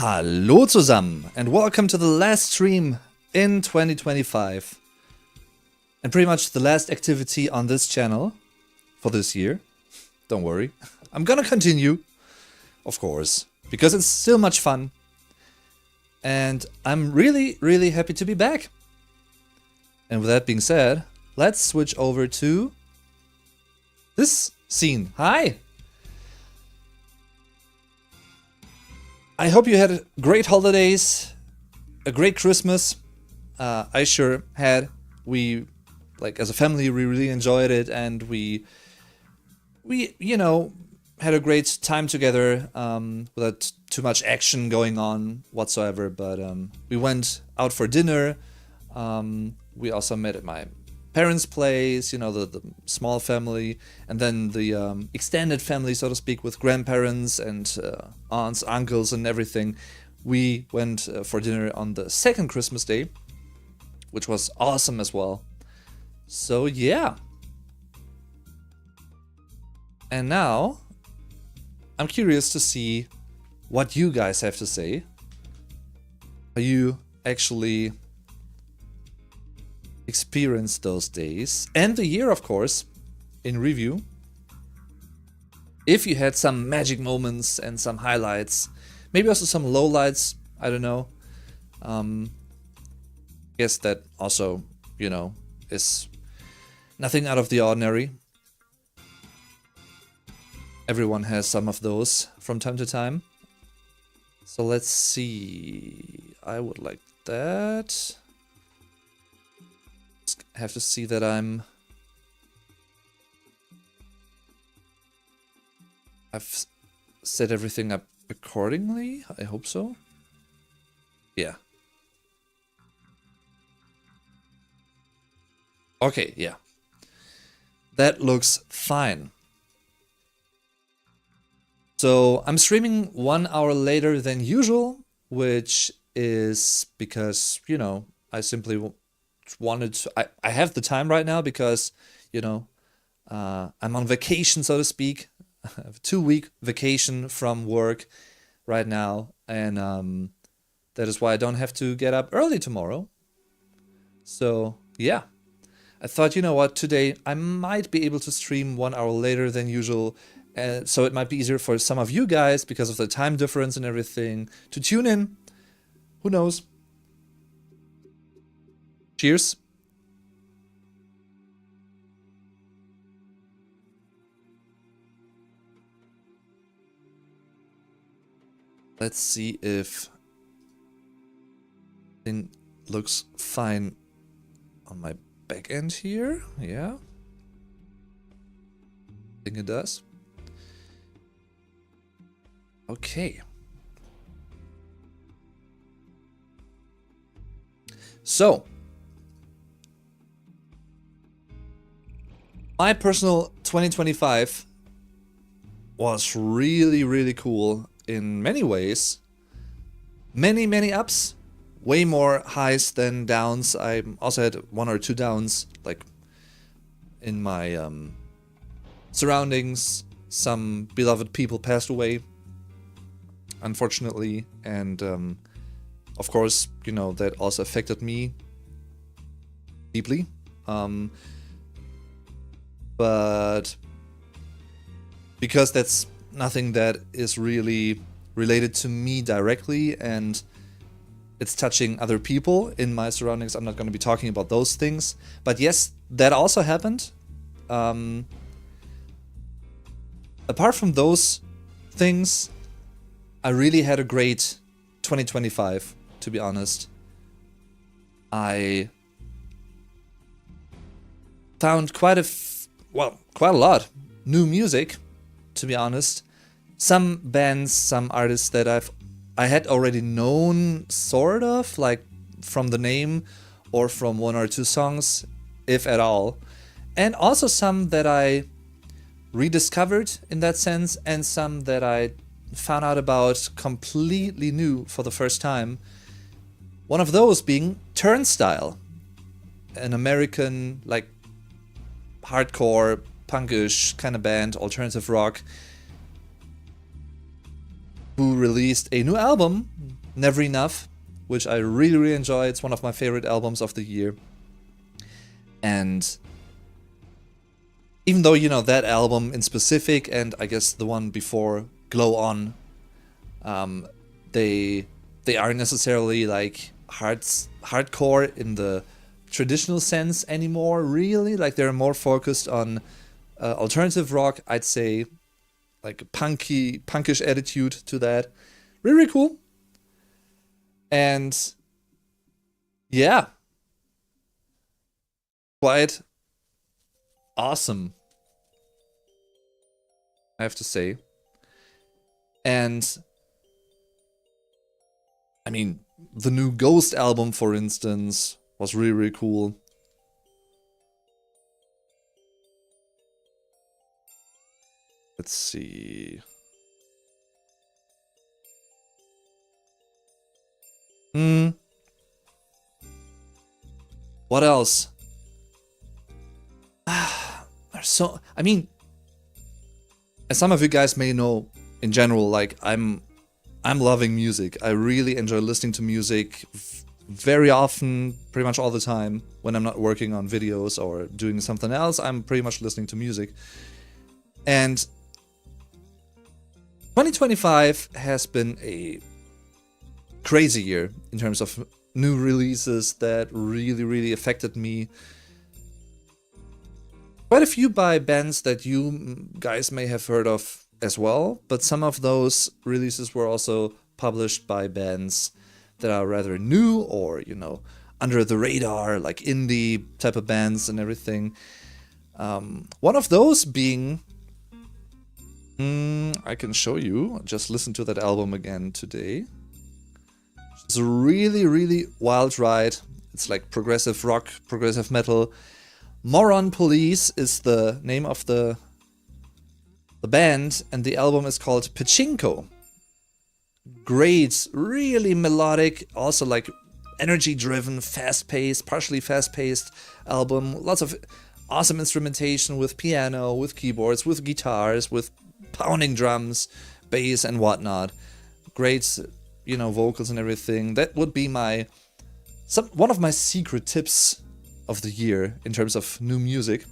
Hallo zusammen and welcome to the last stream in 2025 and pretty much the last activity on this channel for this year. Don't worry, I'm gonna continue, of course, because it's still much fun and I'm really happy to be back. And with that being said, let's switch over to this scene. Hi! I hope you had great holidays, a great Christmas. I sure had. We, like, as a family, we really enjoyed it, and we had a great time together without too much action going on whatsoever. But we went out for dinner. We also met at my parents' place, the small family, and then the extended family, so to speak, with grandparents and aunts, uncles, and everything. We went for dinner on the second Christmas day, which was awesome as well. So yeah. And now, I'm curious to see what you guys have to say. Are you actually experienced those days and the year, of course, in review? If you had some magic moments and some highlights, maybe also some lowlights, I don't know. Guess that also, is nothing out of the ordinary. Everyone has some of those from time to time. So let's see. I would like that. Have to see that I've set everything up accordingly. I hope so. Yeah. Okay, yeah. That looks fine. So I'm streaming 1 hour later than usual, which is because, I simply wanted to, I have the time right now because, I'm on vacation, so to speak. I have a 2-week vacation from work right now, and that is why I don't have to get up early tomorrow. So yeah, I thought, today I might be able to stream 1 hour later than usual, so it might be easier for some of you guys because of the time difference and everything to tune in. Who knows? Cheers. Let's see if it looks fine on my back end here. Yeah. I think it does. Okay. So, my personal 2025 was really cool in many ways. Many ups, way more highs than downs. I also had 1 or 2 downs, like in my surroundings. Some beloved people passed away, unfortunately, and of course, that also affected me deeply. But because that's nothing that is really related to me directly and it's touching other people in my surroundings, I'm not going to be talking about those things. But yes, that also happened. Apart from those things, I really had a great 2025, to be honest. I found quite a lot new music, to be honest. Some bands, some artists that I had already known, sort of, like from the name or from 1 or 2 songs, if at all. And also some that I rediscovered in that sense, and some that I found out about completely new for the first time. One of those being Turnstile, an American, like, hardcore, punkish kind of band, alternative rock. who released a new album, Never Enough, which I really, really enjoy. It's one of my favorite albums of the year. And even though, you know, that album in specific, and I guess the one before, Glow On, they aren't necessarily like hardcore in the traditional sense anymore, really. Like, they're more focused on alternative rock, I'd say, like a punkish attitude to that. Really, really cool. And yeah, quite awesome, I have to say. And I mean, the new Ghost album, for instance, was really, really cool. Let's see. What else? So, I mean, as some of you guys may know, in general, like, I'm loving music. I really enjoy listening to music very often, pretty much all the time. When I'm not working on videos or doing something else, I'm pretty much listening to music. And 2025 has been a crazy year in terms of new releases that really, really affected me. Quite a few by bands that you guys may have heard of as well, but some of those releases were also published by bands that are rather new or, you know, under the radar, like indie type of bands and everything. One of those being, I can show you, just listen to that album again today. It's a really, really wild ride. It's like progressive rock, progressive metal. Moron Police is the name of the band, and the album is called Pachinko. Great, really melodic, also like energy-driven, fast-paced, partially fast-paced album. Lots of awesome instrumentation with piano, with keyboards, with guitars, with pounding drums, bass, and whatnot. Great, you know, vocals and everything. That would be one of my secret tips of the year in terms of new music.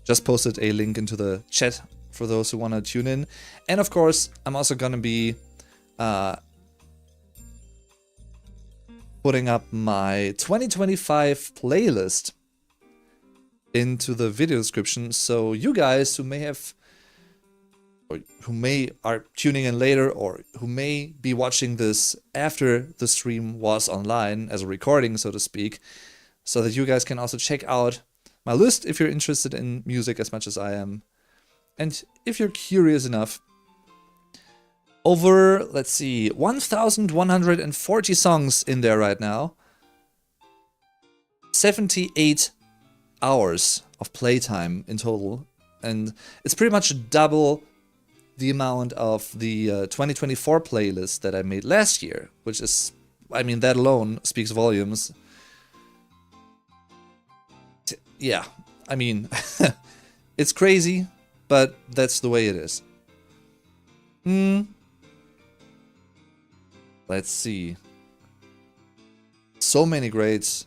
Just posted a link into the chat for those who want to tune in. And of course, I'm also going to be putting up my 2025 playlist into the video description. So you guys who may have, or who are tuning in later, or who may be watching this after the stream was online as a recording, so to speak, so that you guys can also check out my list if you're interested in music as much as I am. And if you're curious enough, over, let's see, 1,140 songs in there right now. 78 hours of playtime in total. And it's pretty much double the amount of the 2024 playlist that I made last year, which is, I mean, that alone speaks volumes. Yeah, I mean, it's crazy, but that's the way it is. Let's see. So many great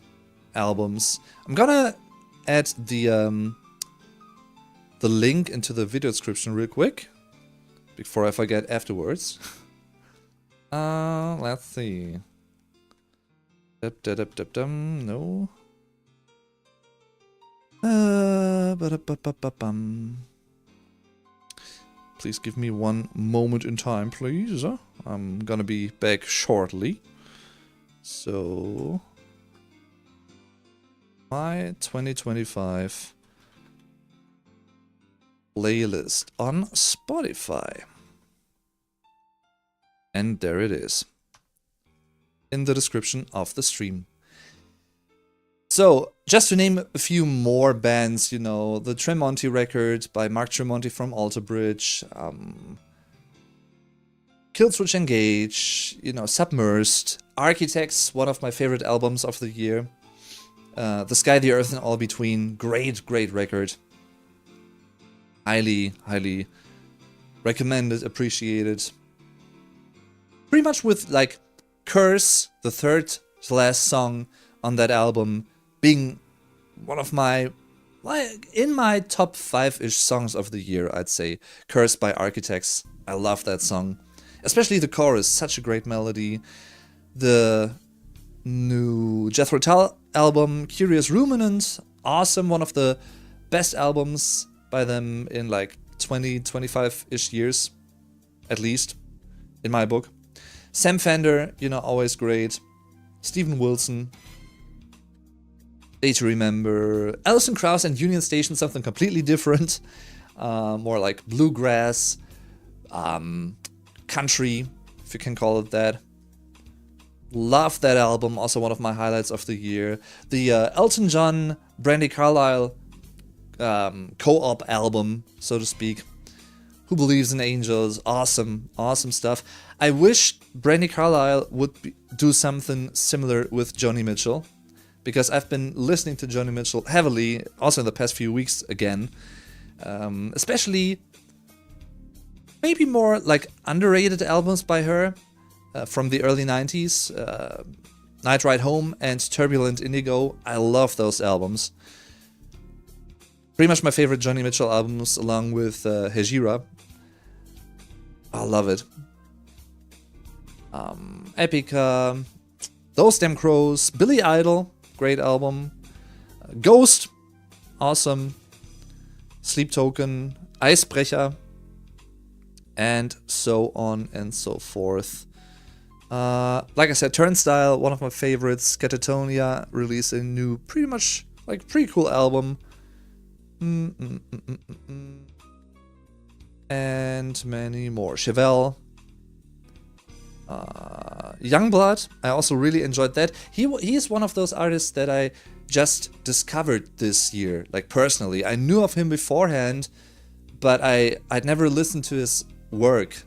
albums. I'm gonna add the link into the video description real quick before I forget afterwards. Let's see. No. Please give me one moment in time, please. I'm gonna be back shortly. So, my 2025 playlist on Spotify. And there it is, in the description of the stream. So, just to name a few more bands, you know, the Tremonti record by Mark Tremonti from Alter Bridge, Killswitch Engage, you know, Submersed, Architects, one of my favorite albums of the year, The Sky, the Earth, and All Between, great record. Highly recommended, appreciated. pretty much with like Curse, the third to last song on that album, being one of my, like, in my top 5-ish songs of the year, I'd say. Curse by Architects. I love that song. Especially the chorus, such a great melody. The new Jethro Tull album, Curious Ruminant, awesome. One of the best albums by them in like 20, 25-ish years, at least, in my book. Sam Fender, you know, always great. Steven Wilson, Day to Remember. Alison Krauss and Union Station, something completely different. More like bluegrass, country, if you can call it that. Love that album, also one of my highlights of the year. The Elton John, Brandi Carlile co-op album, so to speak. Who Believes in Angels, awesome, awesome stuff. I wish Brandi Carlile would do something similar with Joni Mitchell, because I've been listening to Joni Mitchell heavily, also in the past few weeks again. Especially maybe more like underrated albums by her from the early 90s. Night Ride Home and Turbulent Indigo. I love those albums. Pretty much my favorite Joni Mitchell albums, along with Hejira. I love it. Epica, Those Damn Crows, Billy Idol, great album. Ghost, awesome. Sleep Token, Icebrecher, and so on and so forth. Like I said, Turnstile, one of my favorites. Catatonia released a new, pretty much like pretty cool album. And many more. Chevelle, Youngblood, I also really enjoyed that. He is one of those artists that I just discovered this year, like personally. I knew of him beforehand, but I'd never listened to his work,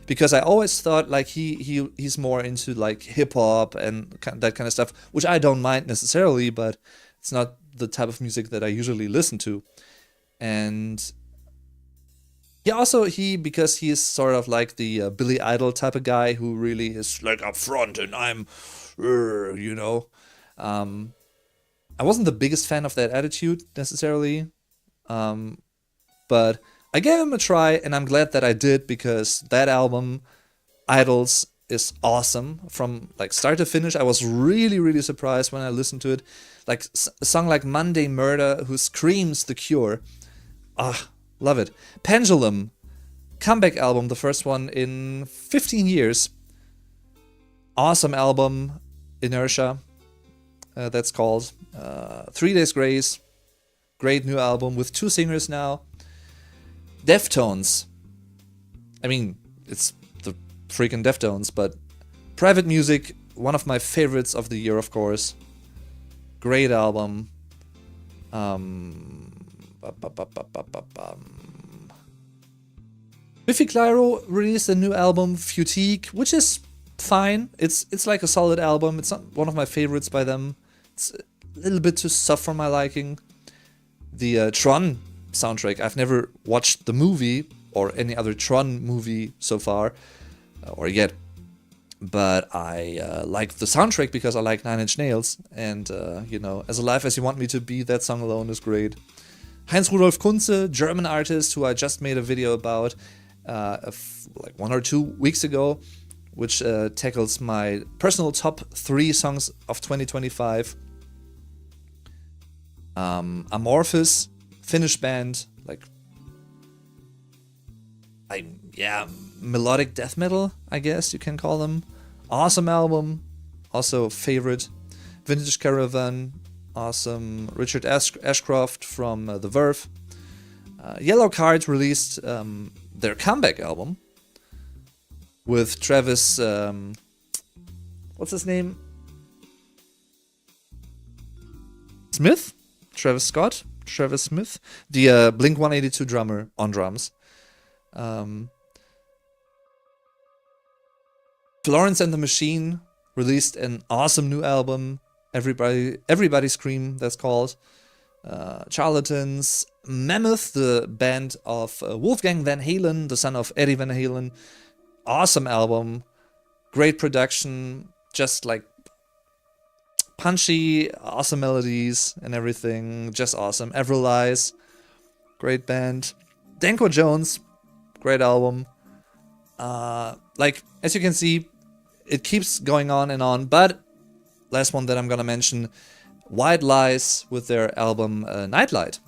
because I always thought like he's more into like hip hop and that kind of stuff, which I don't mind necessarily, but it's not the type of music that I usually listen to. And because he is sort of like the Billy Idol type of guy who really is like up front and I'm, you know. I wasn't the biggest fan of that attitude necessarily, but I gave him a try, and I'm glad that I did, because that album, Idols, is awesome from like start to finish. I was really, really surprised when I listened to it. Like a song like Monday Murder, who screams The Cure. Love it. Pendulum, comeback album, the first one in 15 years. Awesome album. Inertia, that's called. 3 Days Grace, great new album with 2 singers now. Deftones, I mean, it's the freaking Deftones, but Private Music, one of my favorites of the year, of course. Great album. Biffy Clyro released a new album, Futigue, which is fine. It's like a solid album. It's not one of my favorites by them. It's a little bit too soft for my liking. The Tron soundtrack, I've never watched the movie or any other Tron movie so far, or yet, but I like the soundtrack because I like Nine Inch Nails, and you know, As Alive As You Want Me to Be, that song alone is great. Heinz Rudolf Kunze, German artist who I just made a video about like 1 or 2 weeks ago, which tackles my personal top 3 songs of 2025. Amorphous, Finnish band, like, melodic death metal, I guess you can call them. Awesome album, also favorite. Vintage Caravan, awesome. Richard Ashcroft from The Verve. Yellow Card released their comeback album with Travis, what's his name? Smith? Travis Scott? Travis Smith? The Blink-182 drummer on drums. Florence and the Machine released an awesome new album. Everybody Scream, that's called. Charlatans. Mammoth, the band of Wolfgang Van Halen, the son of Eddie Van Halen. Awesome album. great production, just like punchy, awesome melodies and everything, just awesome. Avril Lies, great band. Danko Jones, great album. Like, as you can see, it keeps going on and on, but last one that I'm gonna mention, White Lies with their album Nightlight.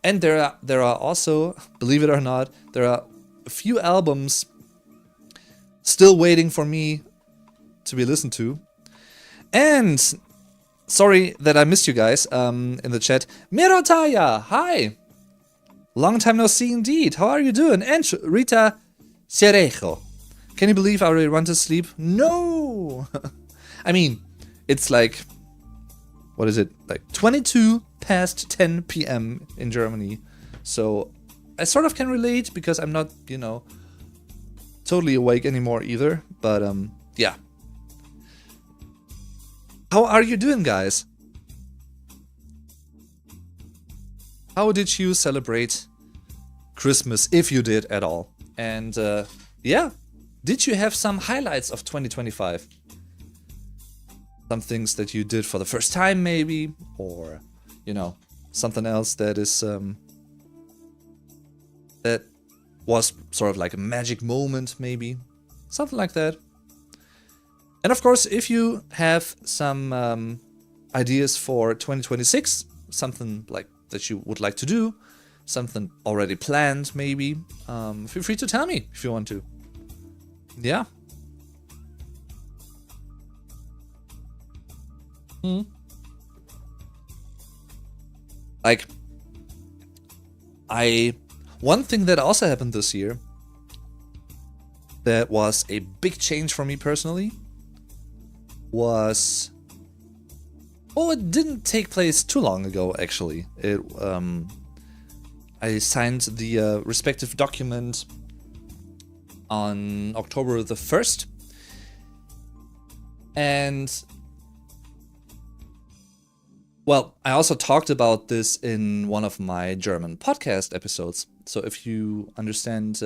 And there are also, believe it or not, there are a few albums still waiting for me to be listened to. And sorry that I missed you guys in the chat. Mirotaya, hi! Long time no see indeed. How are you doing? And Rita Cerejo. Can you believe I already run to sleep? No! I mean, it's like, what is it? Like 22 past 10 p.m. in Germany. So I sort of can relate because I'm not, you know, totally awake anymore either. But yeah. How are you doing, guys? How did you celebrate Christmas, if you did at all? And yeah, did you have some highlights of 2025? Some things that you did for the first time maybe, or, you know, something else that is that was sort of like a magic moment maybe, something like that. And of course, if you have some ideas for 2026, something like that you would like to do, something already planned maybe, feel free to tell me if you want to. Yeah. Like, one thing that also happened this year that was a big change for me personally was, oh, it didn't take place too long ago actually. I signed the respective document on October the 1st, and well, I also talked about this in one of my German podcast episodes. So if you understand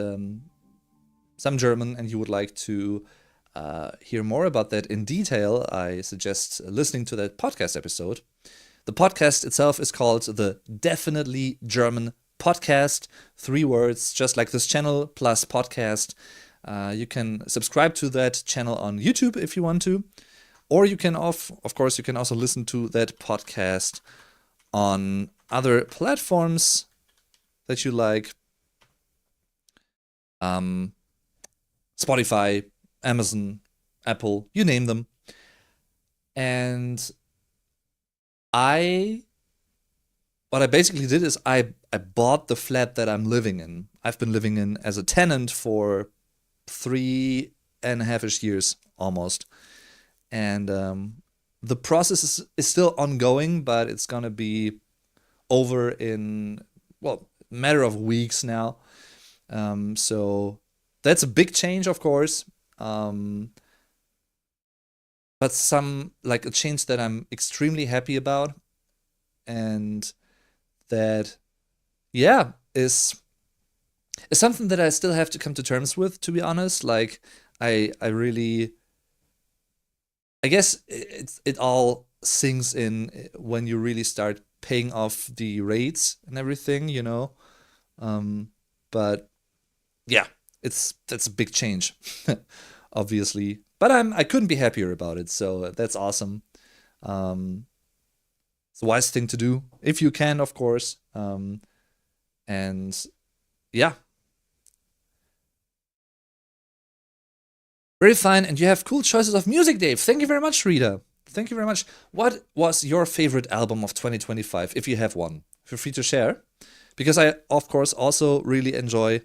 some German and you would like to hear more about that in detail, I suggest listening to that podcast episode. The podcast itself is called the Definitely German Podcast. 3 words, just like this channel, plus podcast. You can subscribe to that channel on YouTube if you want to. Or you can, of course, you can also listen to that podcast on other platforms that you like. Spotify, Amazon, Apple, you name them. And what I basically did is I bought the flat that I'm living in. I've been living in as a tenant for 3.5-ish years almost. And the process is still ongoing, but it's gonna be over in, well, a matter of weeks now. So that's a big change, of course. But a change that I'm extremely happy about, and that, yeah, is something that I still have to come to terms with, to be honest. Like, I guess it all sinks in when you really start paying off the rates and everything, you know. But yeah, that's a big change, obviously. But I couldn't be happier about it, so that's awesome. It's a wise thing to do if you can, of course. And yeah. Very fine, and you have cool choices of music, Dave. Thank you very much, Rita. Thank you very much. What was your favorite album of 2025, if you have one? Feel free to share. Because I, of course, also really enjoy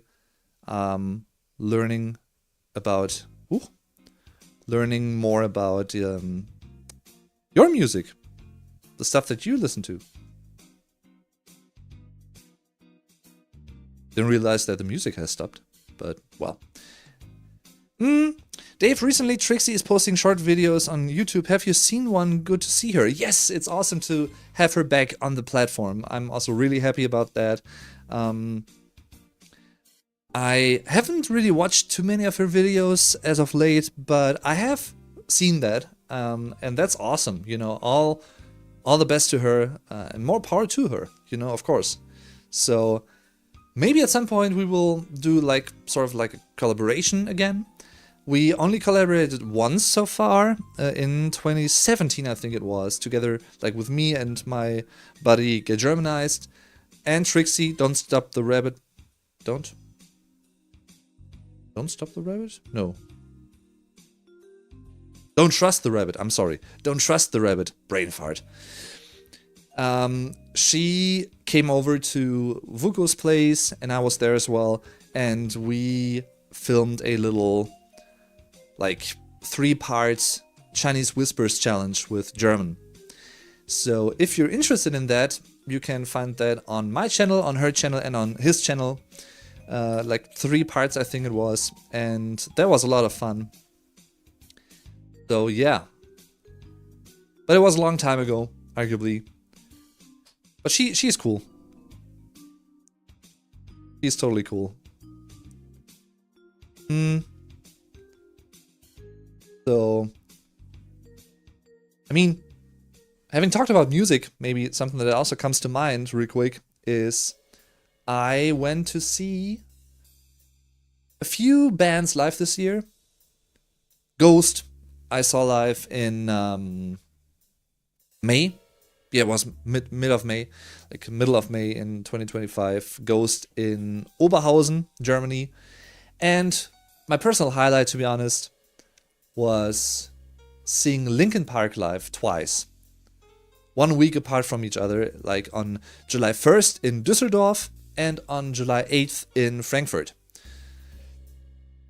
learning more about your music, the stuff that you listen to. Didn't realize that the music has stopped, but well. Dave, recently Trixie is posting short videos on YouTube. Have you seen one? Good to see her. Yes, it's awesome to have her back on the platform. I'm also really happy about that. I haven't really watched too many of her videos as of late, but I have seen that, and that's awesome. You know, all the best to her, and more power to her. You know, of course. So maybe at some point we will do like sort of like a collaboration again. We only collaborated once so far, in 2017, I think it was, together like with me and my buddy Get Germanized and Trixie. Don't stop the rabbit. Don't stop the rabbit? No. Don't trust the rabbit. I'm sorry. Don't trust the rabbit. Brain fart. She came over to Vuko's place and I was there as well. And we filmed a little, like, 3-part Chinese Whispers challenge with German. So if you're interested in that, you can find that on my channel, on her channel, and on his channel. Like 3 parts, I think it was, and that was a lot of fun. So yeah, but it was a long time ago, arguably. But she's cool. She's totally cool. So, I mean, having talked about music, maybe something that also comes to mind real quick is I went to see a few bands live this year. Ghost, I saw live in May. Yeah, it was mid of May, like middle of May in 2025. Ghost in Oberhausen, Germany. And my personal highlight, to be honest, was seeing Linkin Park live twice. 1 week apart from each other, like on July 1st in Düsseldorf and on July 8th in Frankfurt.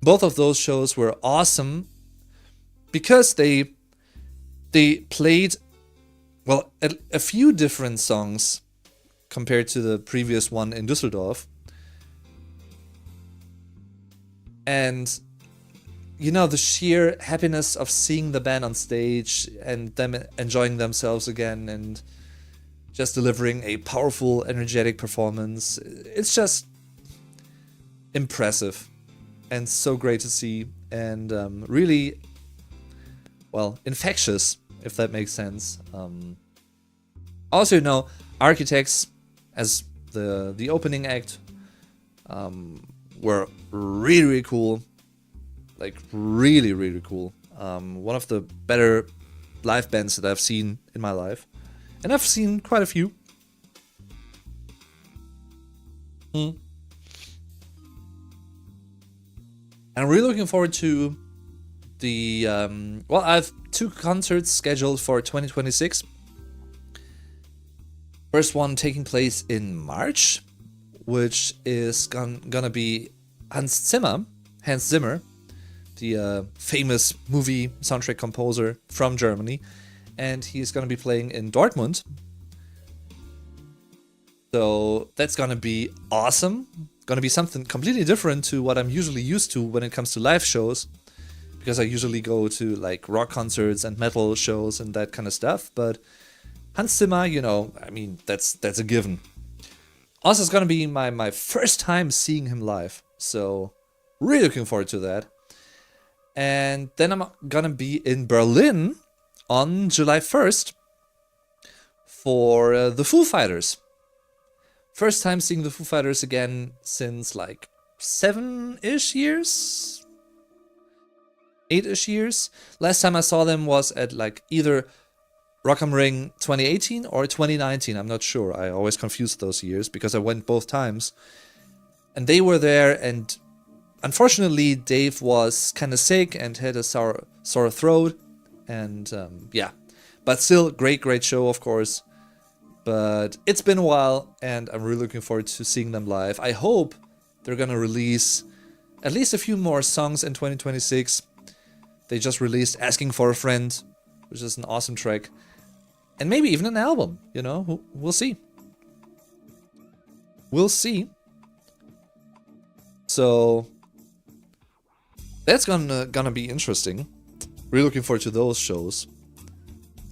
Both of those shows were awesome because they played, well, a few different songs compared to the previous one in Düsseldorf. And, you know, the sheer happiness of seeing the band on stage and them enjoying themselves again and just delivering a powerful, energetic performance. It's just impressive and so great to see, and really, well, infectious, if that makes sense. Also, you know, Architects as the opening act were really, really cool. Like, really, really cool. One of the better live bands that I've seen in my life. And I've seen quite a few. And I'm really looking forward to the... well, I have 2 concerts scheduled for 2026. First one taking place in March, which is gonna be Hans Zimmer, the famous movie soundtrack composer from Germany, and he's gonna be playing in Dortmund. So that's gonna be awesome. Gonna be something completely different to what I'm usually used to when it comes to live shows, because I usually go to like rock concerts and metal shows and that kind of stuff. But Hans Zimmer, you know, I mean, that's a given. Also, it's gonna be my first time seeing him live, so really looking forward to that. And then I'm gonna be in Berlin on July 1st for the Foo Fighters. First time seeing the Foo Fighters again since like 7-ish years? 8-ish years? Last time I saw them was at like either Rock am Ring 2018 or 2019, I'm not sure. I always confuse those years because I went both times. And they were there, and unfortunately Dave was kind of sick and had a sore throat. And yeah, but still great show, of course. But it's been a while, and I'm really looking forward to seeing them live. I hope they're gonna release at least a few more songs in 2026. They just released Asking for a Friend, which is an awesome track. And maybe even an album, you know? We'll see. We'll see. So that's gonna be interesting. Really looking forward to those shows.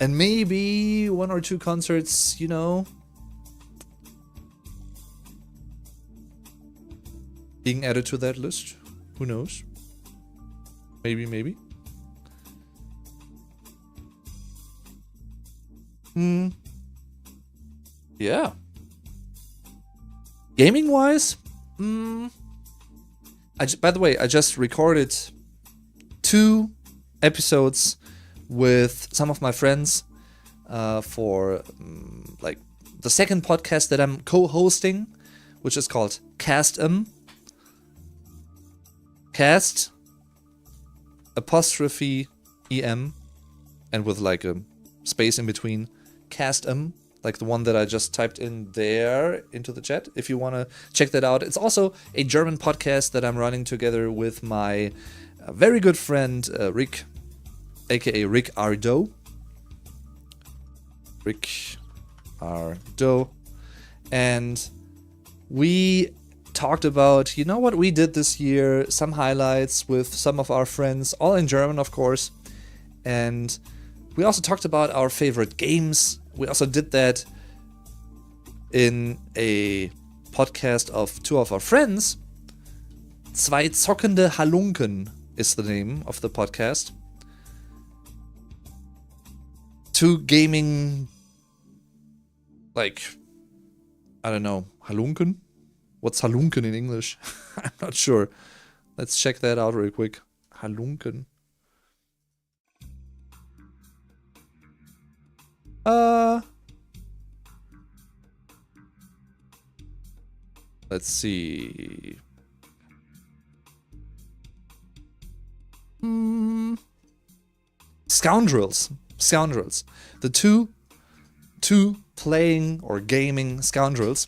And maybe 1 or 2 concerts, you know. being added to that list. Who knows? Maybe. Yeah. Gaming wise, by the way, I just recorded 2 episodes with some of my friends for like the second podcast that I'm co-hosting, which is called Cast apostrophe EM, and with like a space in between, Cast like the one that I just typed in there into the chat, if you want to check that out. It's also a German podcast that I'm running together with my very good friend Rick, aka Rick Ardo. And we talked about, what we did this year, some highlights with some of our friends, all in German, of course. And we also talked about our favorite games. We also did that in a podcast of 2 of our friends. Zwei zockende Halunken is the name of the podcast. 2 gaming, like, I don't know, Halunken? What's Halunken in English? I'm not sure. Let's check that out real quick. Halunken. Let's see. Scoundrels. The two playing or gaming scoundrels.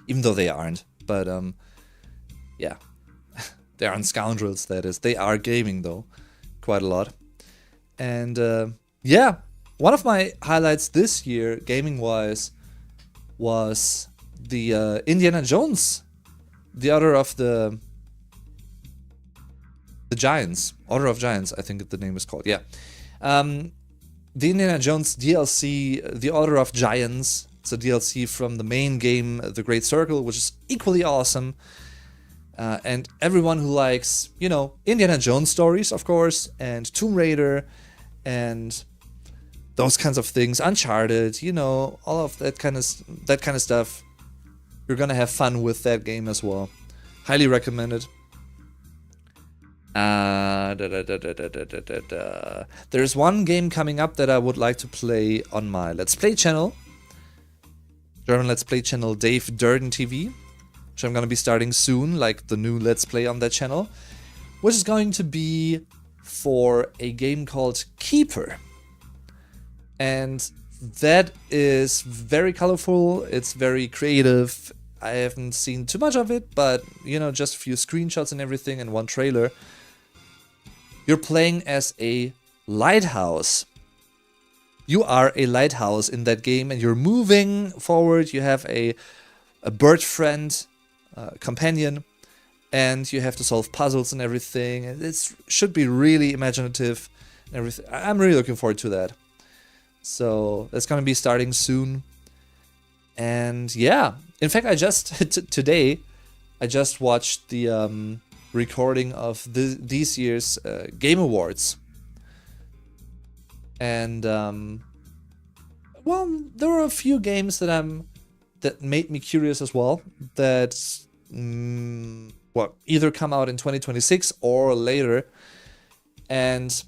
Even though they aren't. But, yeah. They aren't scoundrels, that is. They are gaming, though. Quite a lot. And, yeah. One of my highlights this year, gaming-wise, was the Indiana Jones, the Order of the Giants. Order of Giants, I think the name is called. Yeah. The Indiana Jones DLC, The Order of Giants. It's a DLC from the main game, The Great Circle, which is equally awesome. And everyone who likes, Indiana Jones stories, of course, and Tomb Raider, and those kinds of things, Uncharted, all of that kind of stuff. You're gonna have fun with that game as well. Highly recommended. There's one game coming up that I would like to play on my Let's Play channel. German Let's Play channel Dave Durden TV, which I'm gonna be starting soon, like the new Let's Play on that channel, which is going to be for a game called Keeper. And that is very colorful, it's very creative. I haven't seen too much of it, but, just a few screenshots and everything and one trailer. You're playing as a lighthouse. You are a lighthouse in that game, and you're moving forward. You have a bird friend, companion, and you have to solve puzzles and everything. It should be really imaginative and everything. I'm really looking forward to that. So that's going to be starting soon. And yeah, in fact, I just today I just watched the recording of this year's Game Awards. And well, there were a few games that made me curious as well, that either come out in 2026 or later. And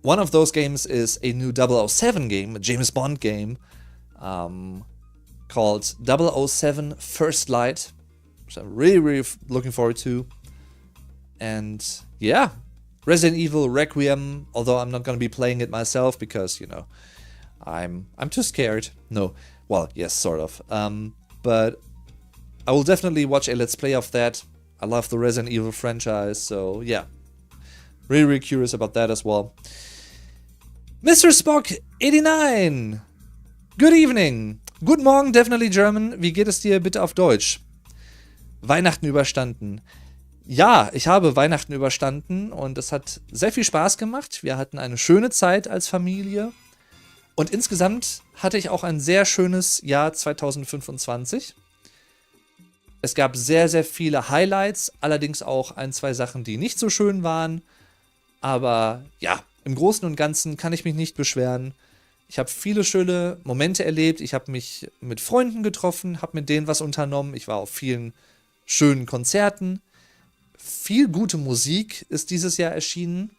one of those games is a new 007 game, a James Bond game, called 007 First Light, which I'm really, really looking forward to. And yeah, Resident Evil Requiem, although I'm not going to be playing it myself because, I'm too scared. No, well, yes, sort of. But I will definitely watch a Let's Play of that. I love the Resident Evil franchise, so yeah. Really, really curious about that as well. Mr. Spock 89! Good evening! Guten Morgen, definitely German. Wie geht es dir bitte auf Deutsch? Weihnachten überstanden. Ja, ich habe Weihnachten überstanden und es hat sehr viel Spaß gemacht. Wir hatten eine schöne Zeit als Familie. Und insgesamt hatte ich auch ein sehr schönes Jahr 2025. Es gab sehr, sehr viele Highlights, allerdings auch ein, zwei Sachen, die nicht so schön waren. Aber ja, im Großen und Ganzen kann ich mich nicht beschweren. Ich habe viele schöne Momente erlebt. Ich habe mich mit Freunden getroffen, habe mit denen was unternommen. Ich war auf vielen schönen Konzerten. Viel gute Musik ist dieses Jahr erschienen.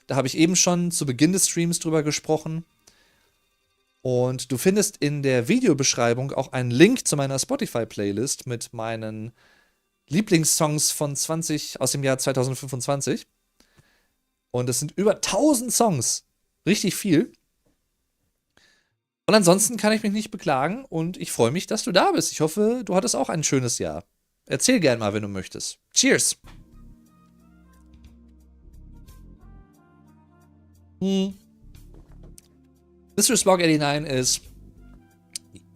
Da habe ich eben schon zu Beginn des Streams drüber gesprochen. Und du findest in der Videobeschreibung auch einen Link zu meiner Spotify-Playlist mit meinen Lieblingssongs aus dem Jahr 2025. Und es sind über 1000 Songs. Richtig viel. Und ansonsten kann ich mich nicht beklagen und ich freue mich, dass du da bist. Ich hoffe, du hattest auch ein schönes Jahr. Erzähl gern mal, wenn du möchtest. Cheers! Mr. Spock89 is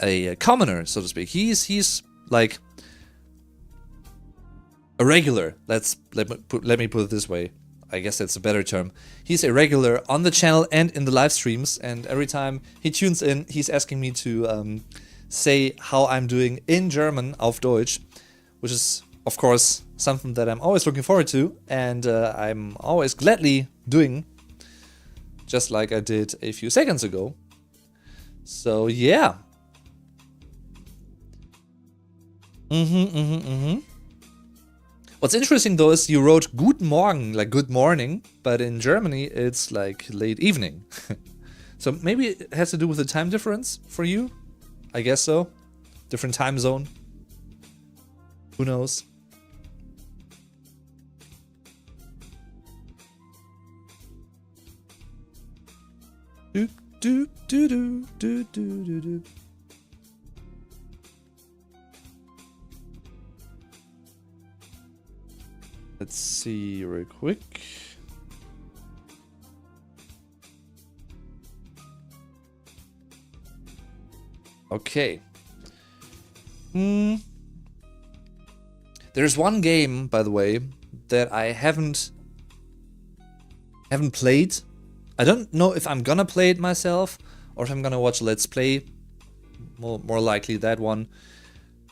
a commoner, so to speak. He's like a regular. Let me put it this way. I guess that's a better term. He's a regular on the channel and in the live streams, and every time he tunes in, he's asking me to say how I'm doing in German auf Deutsch, which is, of course, something that I'm always looking forward to, and I'm always gladly doing, just like I did a few seconds ago. So, yeah. What's interesting though is you wrote Guten Morgen, like good morning, but in Germany it's like late evening. So maybe it has to do with the time difference for you? I guess so. Different time zone. Who knows? Do do do do do do do do. Let's see real quick. Okay. There's one game, by the way, that I haven't played. I don't know if I'm gonna play it myself or if I'm gonna watch Let's Play. More likely that one.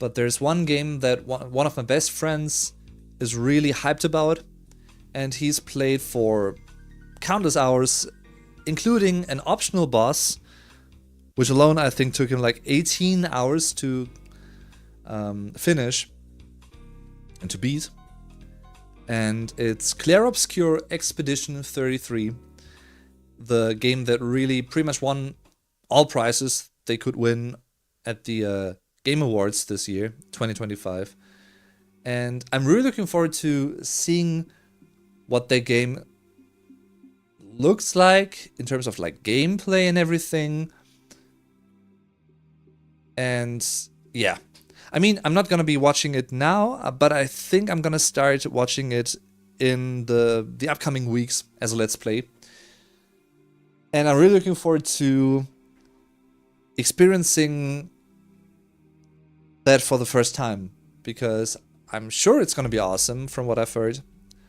But there's one game that one of my best friends is really hyped about, and he's played for countless hours, including an optional boss, which alone I think took him like 18 hours to finish and to beat. And it's Clair Obscur Expedition 33, the game that really pretty much won all prizes they could win at the Game Awards this year, 2025. And I'm really looking forward to seeing what that game looks like in terms of like gameplay and everything. And yeah, I mean, I'm not gonna be watching it now, but I think I'm gonna start watching it in the upcoming weeks as a Let's Play. And I'm really looking forward to experiencing that for the first time, because I'm sure it's gonna be awesome from what I've heard.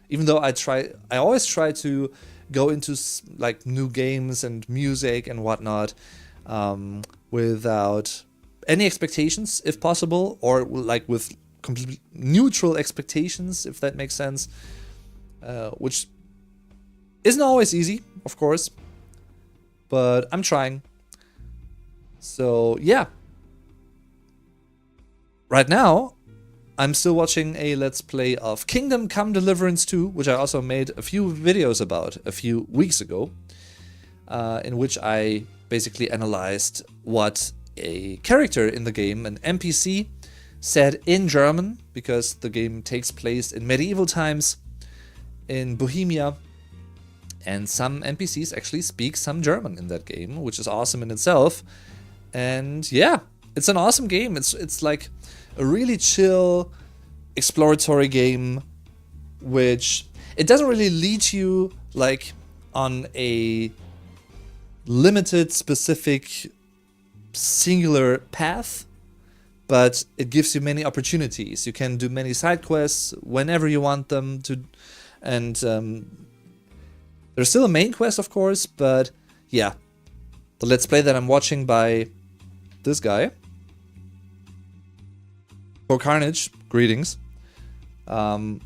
Even though I always try to go into like new games and music and whatnot without any expectations, if possible, or like with completely neutral expectations, if that makes sense, which isn't always easy, of course, but I'm trying. So yeah, right now I'm still watching a Let's Play of Kingdom Come Deliverance 2, which I also made a few videos about a few weeks ago, in which I basically analyzed what a character in the game, an NPC, said in German, because the game takes place in medieval times in Bohemia, and some NPCs actually speak some German in that game, which is awesome in itself. And yeah, it's an awesome game. It's like a really chill exploratory game, which it doesn't really lead you like on a limited, specific, singular path, but it gives you many opportunities. You can do many side quests whenever you want them to, and there's still a main quest, of course, but yeah, the Let's Play that I'm watching by this guy. For Carnage, greetings. I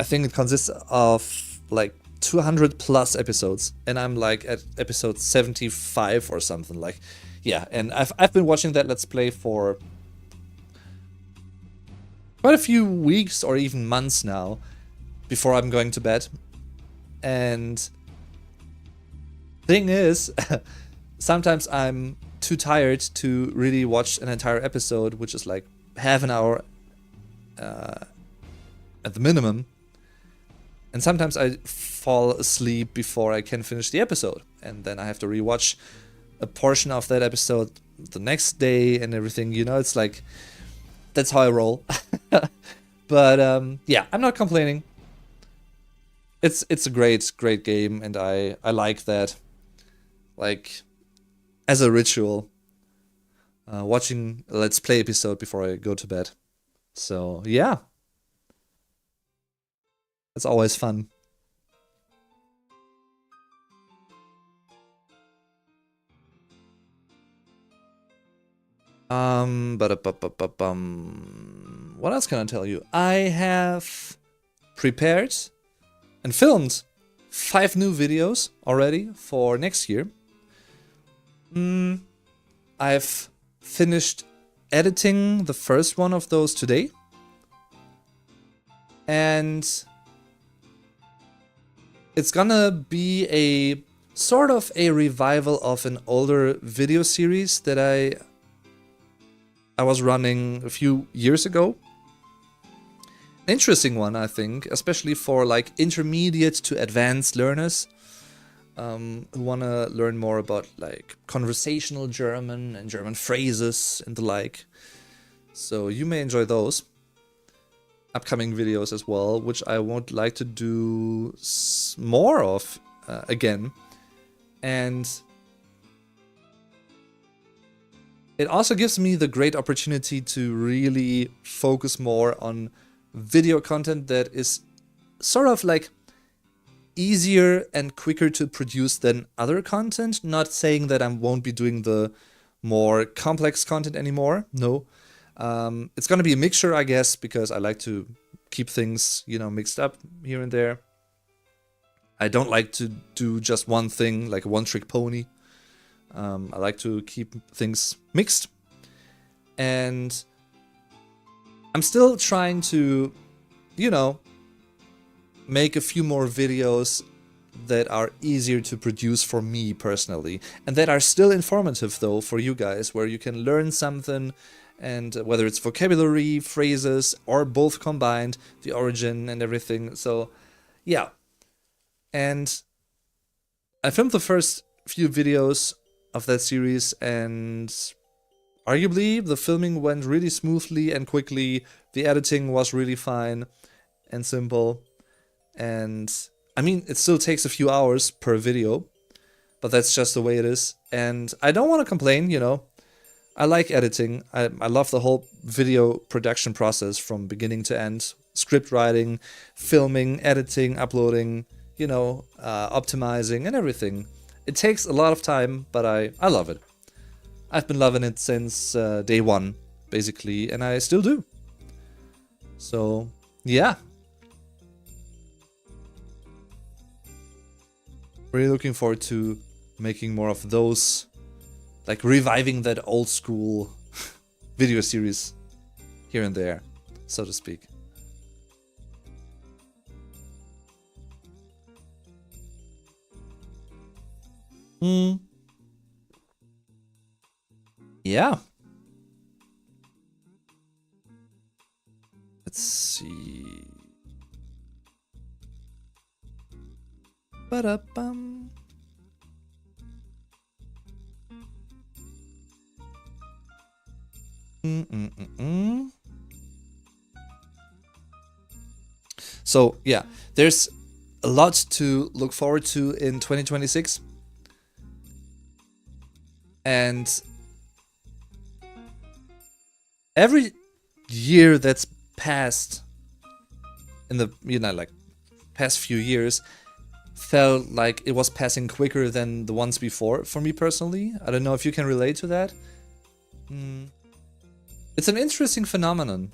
think it consists of like 200 plus episodes, and I'm like at episode 75 or something. Like, yeah, and I've been watching that Let's Play for quite a few weeks or even months now before I'm going to bed. And thing is, sometimes I'm too tired to really watch an entire episode, which is like half an hour at the minimum. And sometimes I fall asleep before I can finish the episode, and then I have to rewatch a portion of that episode the next day and everything. You know, it's like, that's how I roll. But yeah, I'm not complaining. It's a great game, and I like that. Like, as a ritual, watching a Let's Play episode before I go to bed. So yeah, it's always fun. What else can I tell you? I have prepared and filmed 5 new videos already for next year. I've finished editing the first one of those today. And it's gonna be a sort of a revival of an older video series that I was running a few years ago. Interesting one, I think, especially for like intermediate to advanced learners who want to learn more about like conversational German and German phrases and the like. So you may enjoy those upcoming videos as well, which I would like to do more of again. And it also gives me the great opportunity to really focus more on video content that is sort of like easier and quicker to produce than other content. Not saying that I won't be doing the more complex content anymore. No. It's gonna be a mixture, I guess, because I like to keep things, you know, mixed up here and there. I don't like to do just one thing, like a one-trick pony. I like to keep things mixed. And I'm still trying to, you know, make a few more videos that are easier to produce for me personally, and that are still informative though for you guys, where you can learn something, and whether it's vocabulary, phrases, or both combined, the origin and everything. So yeah. And I filmed the first few videos of that series, and arguably the filming went really smoothly and quickly. The editing was really fine and simple. And I mean, it still takes a few hours per video, but that's just the way it is. And I don't want to complain, you know. I like editing. I love the whole video production process from beginning to end. Script writing, filming, editing, uploading, you know, optimizing and everything. It takes a lot of time, but I love it. I've been loving it since day one, basically, and I still do. So, yeah. Really looking forward to making more of those, like reviving that old school video series here and there, so to speak. Yeah. Let's see. Ba-da-bum. So yeah, there's a lot to look forward to in 2026. And every year that's passed in the, you know, like past few years felt like it was passing quicker than the ones before for me personally. I don't know if you can relate to that. It's an interesting phenomenon.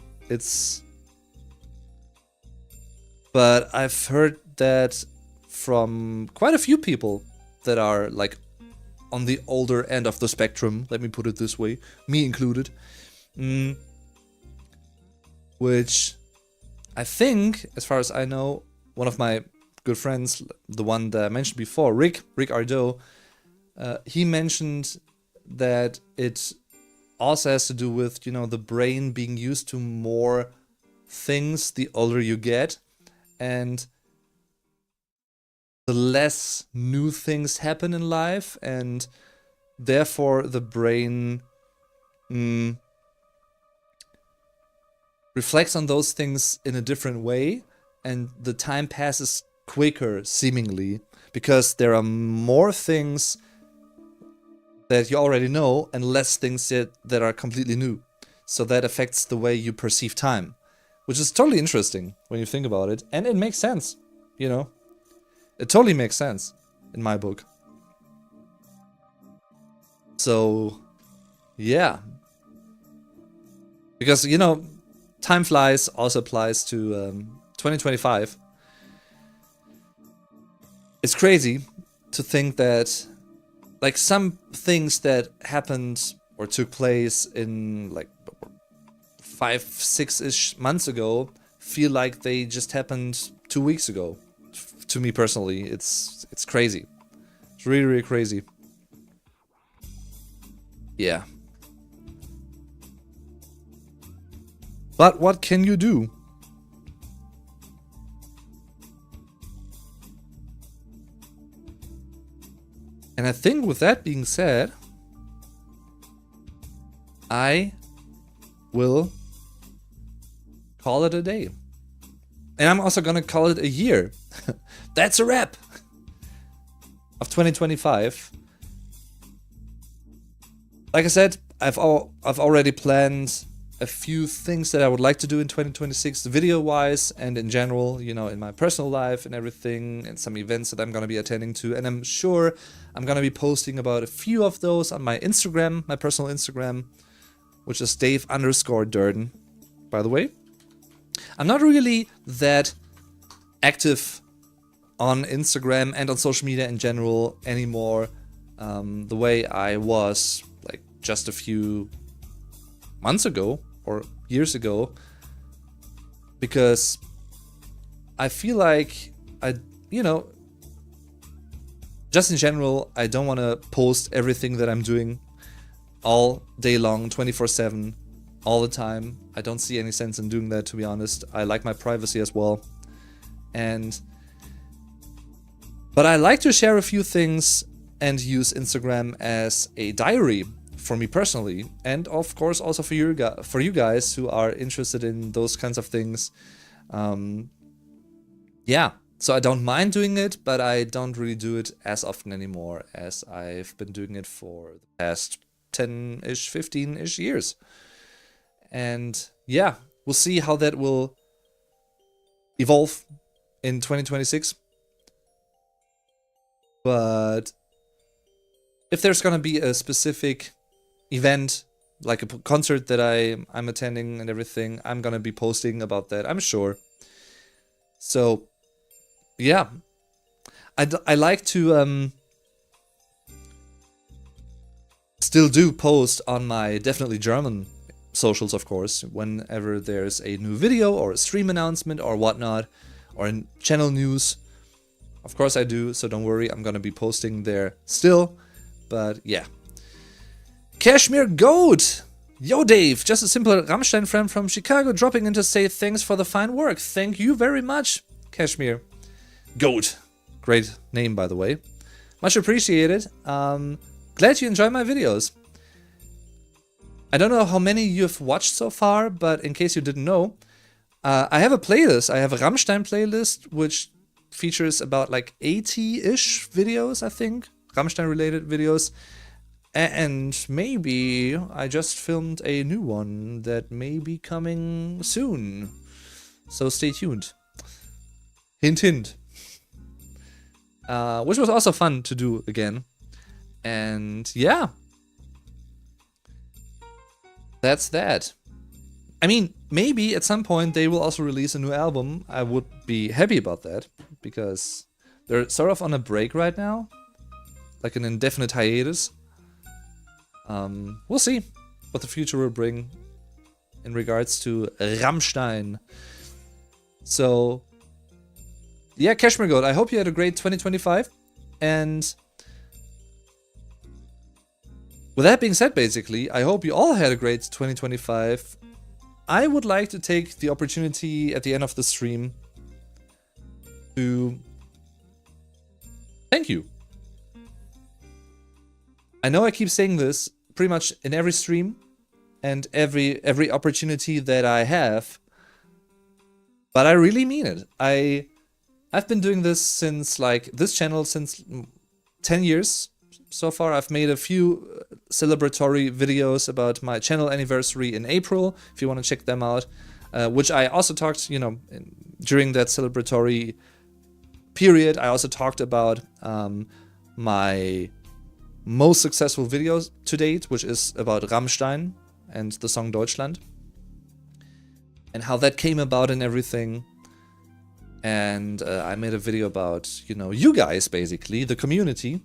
But I've heard that from quite a few people that are like on the older end of the spectrum, let me put it this way, me included. Which I think, as far as I know, one of my good friends, the one that I mentioned before, Rick Ardo, he mentioned that it also has to do with, you know, the brain being used to more things the older you get, and the less new things happen in life, and therefore the brain reflects on those things in a different way, and the time passes quicker, seemingly, because there are more things that you already know and less things that are completely new. So that affects the way you perceive time, which is totally interesting when you think about it, and it makes sense, you know? It totally makes sense in my book. So, yeah. Because, you know, time flies also applies to 2025. It's crazy to think that, like, some things that happened or took place in, like, 5-6-ish months ago feel like they just happened 2 weeks ago. To me personally, it's crazy. It's really, really crazy. Yeah. But what can you do? And I think with that being said, I will call it a day. And I'm also gonna call it a year. That's a wrap of 2025. Like I said, I've already planned a few things that I would like to do in 2026, video-wise and in general, you know, in my personal life and everything, and some events that I'm gonna be attending to. And I'm sure I'm gonna be posting about a few of those on my Instagram, my personal Instagram, which is Dave_Durden, by the way. I'm not really that active on Instagram and on social media in general anymore, the way I was like just a few months ago or years ago, because I feel like just in general, I don't want to post everything that I'm doing all day long, 24/7, all the time. I don't see any sense in doing that, to be honest. I like my privacy as well. But I like to share a few things and use Instagram as a diary for me personally, and of course also for you guys who are interested in those kinds of things. Yeah, so I don't mind doing it, but I don't really do it as often anymore as I've been doing it for the past 10-ish, 15-ish years. And yeah, we'll see how that will evolve in 2026. But if there's gonna be a specific event, like a concert that I'm attending and everything, I'm gonna be posting about that, I'm sure. So yeah, I like to still do post on my Definitely German socials, of course, whenever there's a new video or a stream announcement or whatnot, or in channel news. Of course I do, so don't worry, I'm gonna be posting there still. But yeah. Kashmir Goat! Yo Dave, just a simple Rammstein friend from Chicago dropping in to say thanks for the fine work. Thank you very much, Kashmir Goat. Great name, by the way. Much appreciated. Glad you enjoy my videos. I don't know how many you've watched so far, but in case you didn't know, I have a playlist. I have a Rammstein playlist, which features about like 80-ish videos, I think. Rammstein-related videos. And maybe I just filmed a new one that may be coming soon. So stay tuned. Hint, hint. which was also fun to do again. And yeah, that's that. I mean, maybe at some point they will also release a new album. I would be happy about that, because they're sort of on a break right now, like an indefinite hiatus. We'll see what the future will bring in regards to Rammstein. So, yeah, Cashmere Goat, I hope you had a great 2025. And with that being said, basically, I hope you all had a great 2025. I would like to take the opportunity at the end of the stream to thank you. I know I keep saying this pretty much in every stream and every opportunity that I have, but I really mean it. I've been doing this since, like, this channel since 10 years so far. I've made a few celebratory videos about my channel anniversary in April, if you want to check them out, which I also talked, during that celebratory period, I also talked about my most successful videos to date, which is about Rammstein and the song Deutschland, and how that came about and everything. And I made a video about, you guys, basically, the community,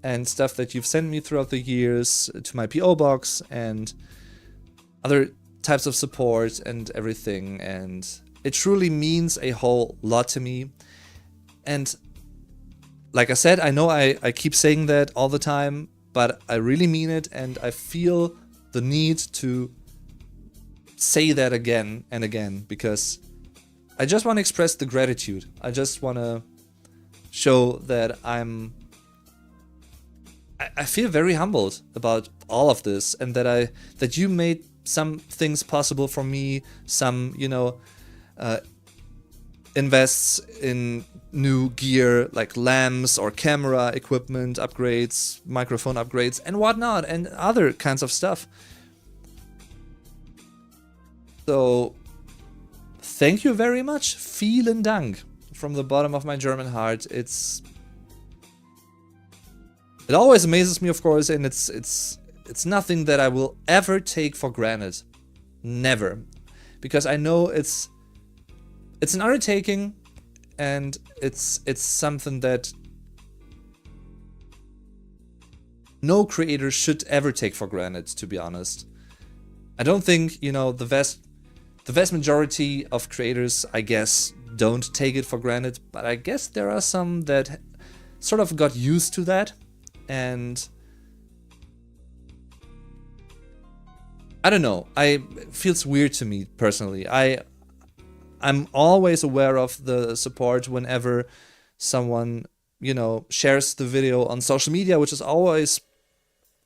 and stuff that you've sent me throughout the years to my PO box and other types of support and everything. And it truly means a whole lot to me. And like I said, I know I keep saying that all the time, but I really mean it, and I feel the need to say that again and again, because I just want to express the gratitude. I just want to show that I feel very humbled about all of this, and that you made some things possible for me, some, invests in new gear like lamps or camera equipment upgrades, microphone upgrades and whatnot, and other kinds of stuff. So thank you very much. Vielen Dank from the bottom of my German heart. It always amazes me, of course, and it's nothing that I will ever take for granted. Never. Because I know it's an undertaking, and it's something that no creator should ever take for granted, to be honest. I don't think, the vast majority of creators, I guess, don't take it for granted, but I guess there are some that sort of got used to that, and I don't know, it feels weird to me personally. I'm always aware of the support whenever someone, shares the video on social media, which is always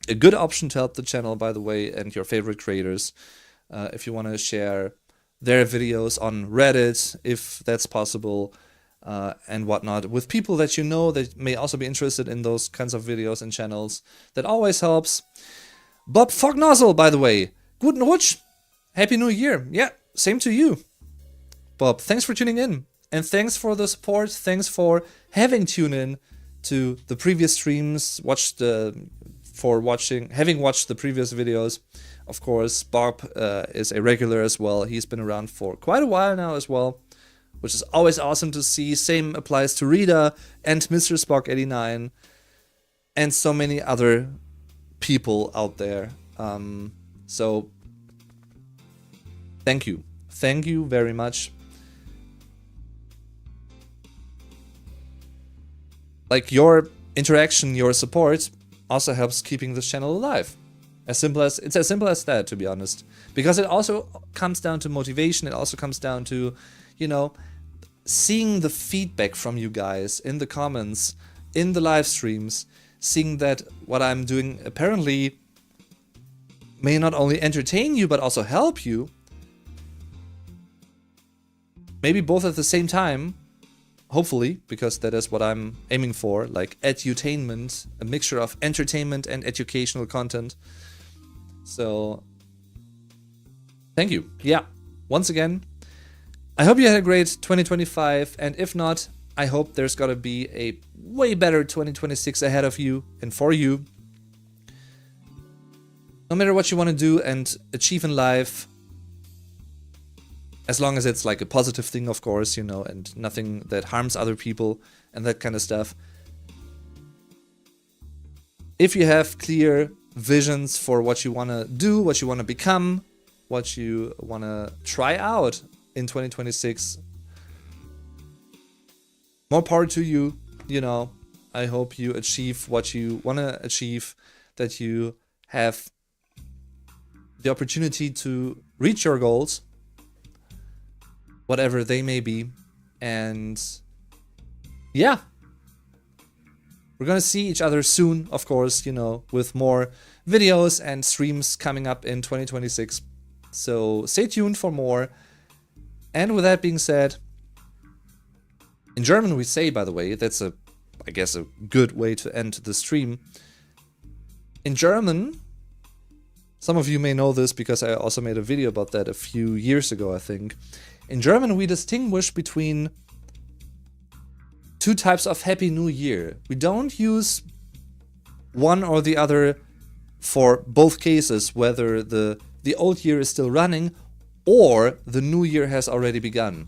a good option to help the channel, by the way, and your favorite creators. If you want to share their videos on Reddit, if that's possible, and whatnot, with people that that may also be interested in those kinds of videos and channels, that always helps. Bob Fognozzle, by the way, guten Rutsch, Happy New Year. Yeah, same to you, Bob. Thanks for tuning in, and thanks for the support. Thanks for having tuned in to the previous streams, having watched the previous videos. Of course, Bob is a regular as well. He's been around for quite a while now as well, which is always awesome to see. Same applies to Rita and Mr. Spock 89 and so many other people out there. So thank you. Thank you very much. Like, your interaction, your support also helps keeping this channel alive. It's as simple as that, to be honest. Because it also comes down to motivation. It also comes down to, seeing the feedback from you guys in the comments, in the live streams, seeing that what I'm doing apparently may not only entertain you, but also help you. Maybe both at the same time. Hopefully, because that is what I'm aiming for, like edutainment, a mixture of entertainment and educational content. So, thank you. Yeah, once again, I hope you had a great 2025, and if not, I hope there's gonna be a way better 2026 ahead of you and for you. No matter what you want to do and achieve in life, as long as it's like a positive thing, of course, you know, and nothing that harms other people and that kind of stuff. If you have clear visions for what you want to do, what you want to become, what you want to try out in 2026, more power to you, you know. I hope you achieve what you want to achieve, that you have the opportunity to reach your goals, whatever they may be. And yeah, we're gonna see each other soon, of course, you know, with more videos and streams coming up in 2026. So stay tuned for more. And with that being said, in German we say, by the way, that's I guess a good way to end the stream. In German, some of you may know this because I also made a video about that a few years ago, I think. In German, we distinguish between two types of Happy New Year. We don't use one or the other for both cases, whether the old year is still running or the new year has already begun.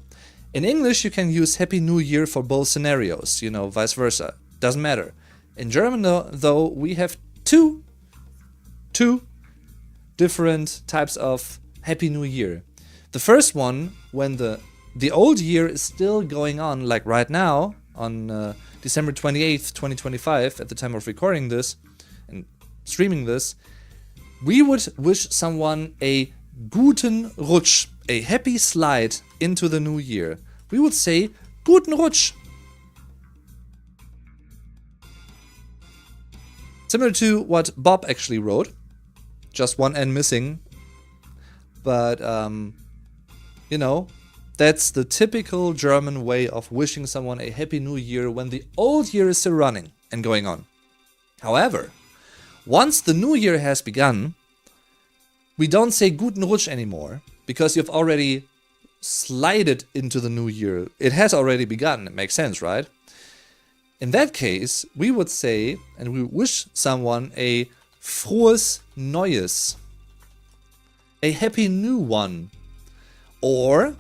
In English, you can use Happy New Year for both scenarios, you know, vice versa. Doesn't matter. In German, though, we have two different types of Happy New Year. The first one, when the old year is still going on, like right now, on December 28th, 2025, at the time of recording this and streaming this, we would wish someone a guten Rutsch, a happy slide into the new year. We would say, guten Rutsch. Similar to what Bob actually wrote. Just one N missing. But, you know, that's the typical German way of wishing someone a happy new year when the old year is still running and going on. However, once the new year has begun, we don't say guten Rutsch anymore because you've already slided into the new year. It has already begun. It makes sense, right? In that case, we would say, and we wish someone a frohes Neues, a happy new one, or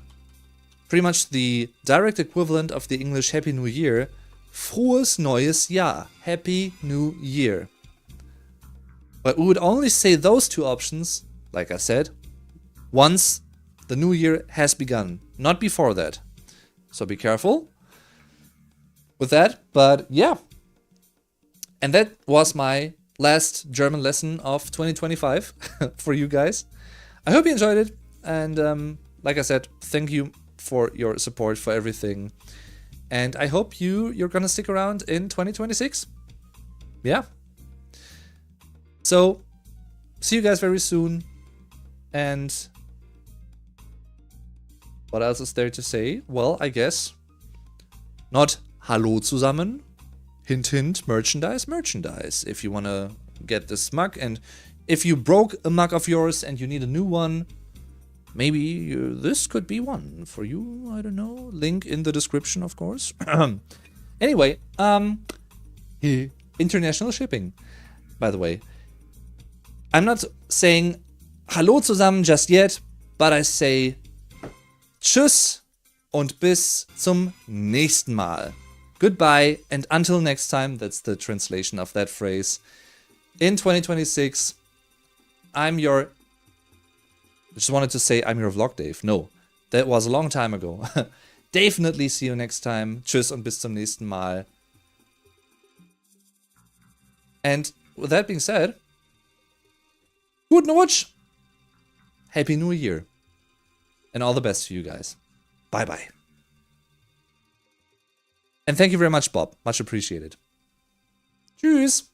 pretty much the direct equivalent of the English Happy New Year, frohes neues Jahr, Happy New Year. But we would only say those two options, like I said, once the new year has begun, not before that. So be careful with that, but yeah. And that was my last German lesson of 2025 for you guys. I hope you enjoyed it, and like I said, thank you for your support for everything, and I hope you're gonna stick around in 2026. Yeah. So, see you guys very soon, and what else is there to say? Well, I guess not Hallo zusammen, hint hint, merchandise, if you wanna get this mug, and if you broke a mug of yours and you need a new one, maybe this could be one for you. I don't know. Link in the description, of course. Anyway, international shipping, by the way. I'm not saying Hallo zusammen just yet, but I say Tschüss und bis zum nächsten Mal. Goodbye and until next time. That's the translation of that phrase. In 2026, I just wanted to say I'm your vlog Dave. No, that was a long time ago. Definitely see you next time. Tschüss und bis zum nächsten Mal. And with that being said, guten Rutsch, Happy New Year, and all the best to you guys. Bye bye. And thank you very much, Bob. Much appreciated. Tschüss.